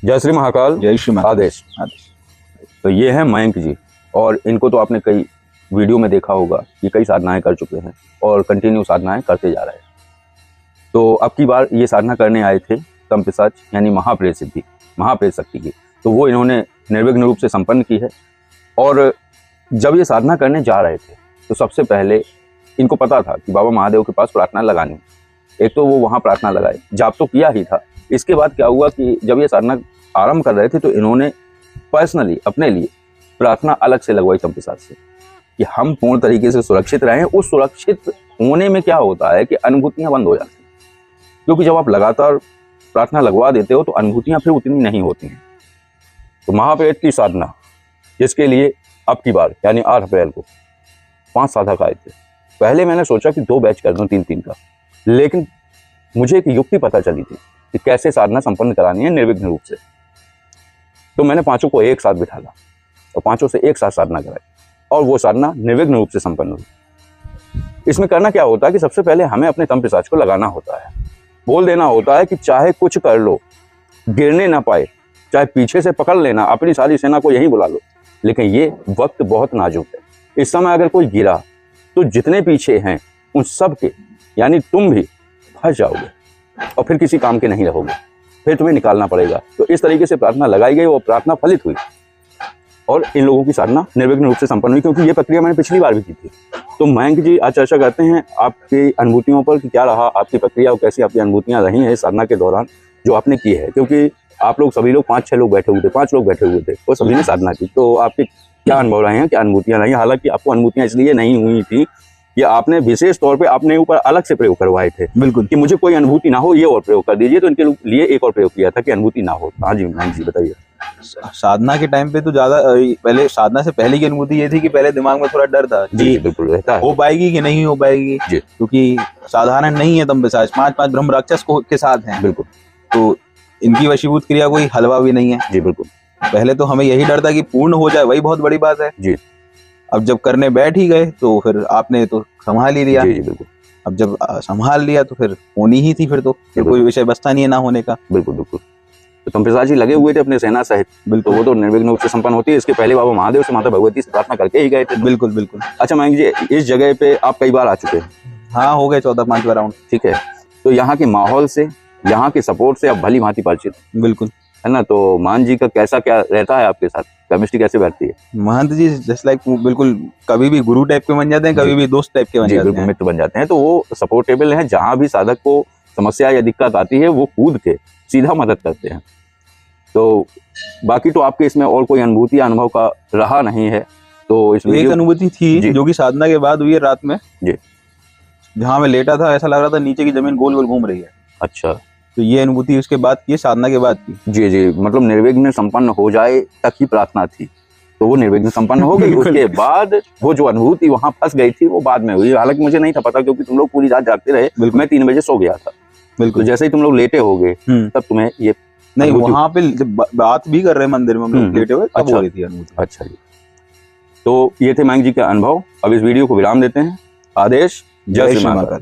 जय श्री महाकाल। जय श्री महाकाल। आदेश। तो ये है मयंक जी, और इनको तो आपने कई वीडियो में देखा होगा कि कई साधनाएं कर चुके हैं और कंटिन्यू साधनाएं करते जा रहे हैं। तो अब की बार ये साधना करने आए थे तमपिशाच यानी महाप्रेत सिद्धि, महाप्रेत शक्ति की। तो वो इन्होंने निर्विघ्न रूप से संपन्न की है। और जब ये साधना करने जा रहे थे तो सबसे पहले इनको पता था कि बाबा महादेव के पास प्रार्थना लगानी। एक तो वो वहाँ प्रार्थना लगाए, जाप तो किया ही था। इसके बाद क्या हुआ कि जब ये साधना आरंभ कर रहे थे तो इन्होंने पर्सनली अपने लिए प्रार्थना अलग से लगवाई तमपिशाच से कि हम पूर्ण तरीके से सुरक्षित रहें। उस सुरक्षित होने में क्या होता है कि अनुभूतियां बंद हो जाती हैं, क्योंकि जब आप लगातार प्रार्थना लगवा देते हो तो अनुभूतियां फिर उतनी नहीं होती हैं। तो महाप्रेत की साधना जिसके लिए अब की बार यानी 8 अप्रैल को 5 साधक आए थे। पहले मैंने सोचा कि 2 बैच कर दूं 3-3 का, लेकिन मुझे एक युक्ति पता चली थी कि कैसे साधना संपन्न करानी है निर्विघ्न रूप से। तो मैंने 5 को एक साथ बिठाला और 5 से एक साथ साधना कराई और वो साधना निर्विघ्न रूप से संपन्न हुई। इसमें करना क्या होता है कि सबसे पहले हमें अपने तमपिशाच को लगाना होता है, बोल देना होता है कि चाहे कुछ कर लो, गिरने ना पाए, चाहे पीछे से पकड़ लेना, अपनी सारी सेना को यहीं बुला लो, लेकिन ये वक्त बहुत नाजुक है। इस समय अगर कोई गिरा तो जितने पीछे हैं उन सब के यानी तुम भी फंस जाओगे और फिर किसी काम के नहीं रहोगे, फिर तुम्हें निकालना पड़ेगा। तो इस तरीके से प्रार्थना लगाई गई और प्रार्थना फलित हुई और इन लोगों की साधना निर्विघ्न रूप से संपन्न हुई, क्योंकि ये प्रक्रिया मैंने पिछली बार भी की थी। तो मयंक जी आज चर्चा करते हैं आपकी अनुभूतियों पर कि क्या रहा आपकी प्रक्रिया और कैसी आपकी अनुभूतियां रही हैं इस साधना के दौरान जो आपने की है। क्योंकि आप लोग सभी लोग 5-6 लोग बैठे हुए थे, 5 लोग बैठे हुए थे और सभी ने साधना की। तो आपके क्या अनुभव रहे हैं, क्या अनुभूतियां रही? हालांकि आपको अनुभूतियां इसलिए नहीं हुई थी कि आपने विशेष तौर पे अपने ऊपर अलग से प्रयोग करवाए थे। बिल्कुल, कि मुझे कोई अनुभूति ना हो, ये और प्रयोग कर दीजिए। तो इनके लिए एक और प्रयोग किया था कि अनुभूति ना हो। हाँ जी मयंक जी बताइए। साधना के टाइम पे तो ज्यादा पहले साधना से पहले की अनुभूति ये थी कि पहले दिमाग में थोड़ा डर था जी बिल्कुल रहता है, हो पाएगी कि नहीं हो पाएगी, क्योंकि साधारण नहीं है तमपिशाच, 5 ब्रह्म राक्षस के साथ हैं। बिल्कुल, तो इनकी वशीभूत क्रिया कोई हलवा भी नहीं है। जी बिल्कुल। पहले तो हमें यही डर था कि पूर्ण हो जाए, वही बहुत बड़ी बात है जी। अब जब करने बैठ ही गए तो फिर आपने तो संभाल ही लिया। जी बिल्कुल। अब जब संभाल लिया तो फिर होनी ही थी, फिर तो कोई विषय बचता नहीं है ना होने का। बिल्कुल बिल्कुल। तो तमपिशाच जी लगे हुए थे अपने सेना सहित, बिल्कुल। तो वो तो निर्विघ्न रूप से संपन्न होती है। इसके पहले बाबा महादेव से माता भगवती से प्रार्थना करके ही गए थे। बिल्कुल बिल्कुल। अच्छा मयंक जी, इस जगह पे आप कई बार आ चुके हैं? हाँ, हो गए 14-15 राउंड। ठीक है। तो यहाँ के माहौल से, यहाँ के सपोर्ट से आप भली भांति परिचित, बिल्कुल है ना? तो मान जी का कैसा क्या रहता है आपके साथ, केमिस्ट्री कैसे बैठती है? महंत जी जस्ट लाइक बिल्कुल कभी भी गुरु टाइप के बन जाते हैं, कभी भी दोस्त टाइप के बन जाते हैं। मित्र बन जाते हैं। तो वो सपोर्टेबल हैं, जहाँ भी साधक को समस्या या दिक्कत आती है वो कूद के सीधा मदद करते हैं। तो बाकी तो आपके इसमें और कोई अनुभूति या अनुभव का रहा नहीं है। तो इसमें एक अनुभूति थी जो कि साधना के बाद हुई है रात में जी, जहाँ मैं लेटा था ऐसा लग रहा था नीचे की जमीन गोल गोल घूम रही है। अच्छा। तो ये अनुभूति उसके बाद की, साधना के बाद की। जी जी, मतलब निर्विघ्न संपन्न हो जाए तक ही प्रार्थना थी, तो वो निर्विघ्न संपन्न हो गई। उसके बाद वो जो अनुभूति वहां फंस गई थी वो बाद में हुई। हालांकि मुझे नहीं था पता, क्योंकि तुम लोग पूरी रात जागते रहे, मैं 3 बजे सो गया था। बिल्कुल। जैसे ही तुम लोग लेटे हो गए तब तुम्हें ये नहीं, वहां पे बात भी कर रहे मंदिर में हम लोग लेटे हुए, तब हो रही थी अनुभूति। अच्छा जी। तो ये थे मयंक जी के अनुभव। अब इस वीडियो को विराम देते हैं। आदेश। जय श्री महाकाल।